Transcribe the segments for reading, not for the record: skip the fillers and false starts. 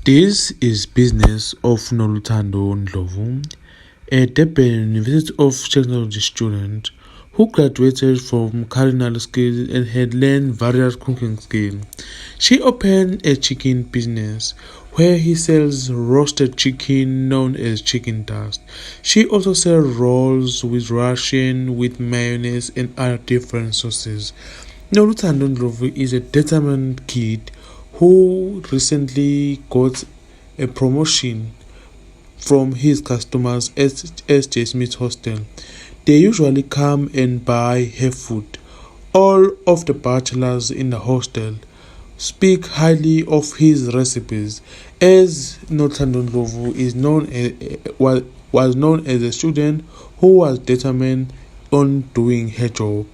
This is business of KwaNoluthando Wors-Roll, a Durban University of Technology student who graduated from culinary skills and had learned various cooking skills. She opened a chicken business where he sells roasted chicken known as chicken dust. She also sells rolls with Russian, with mayonnaise and other different sauces. KwaNoluthando Wors-Roll is a determined kid who recently got a promotion from his customers at SJ Smith Hostel. They usually come and buy her food. All of the bachelors in the hostel speak highly of his recipes, as KwaNoluthando Wors-Roll is was known as a student who was determined on doing her job.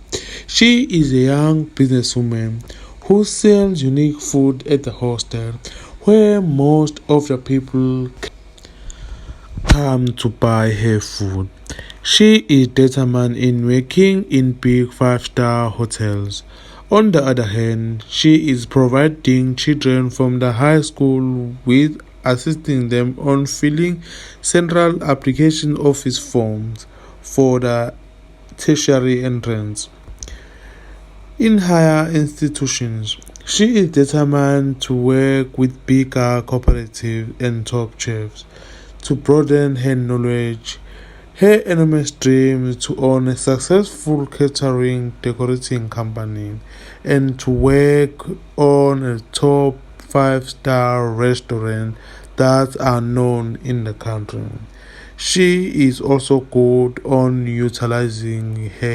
She is a young businesswoman who sells unique food at the hostel, where most of the people come to buy her food. She is determined in working in big 5-star hotels. On the other hand, she is providing children from the high school with assisting them on filling central application office forms for the tertiary entrance. In higher institutions, she is determined to work with bigger cooperatives and top chefs to broaden her knowledge. Her enormous dream is to own a successful catering decorating company and to work on a top 5-star restaurant that are known in the country. She is also good on utilizing her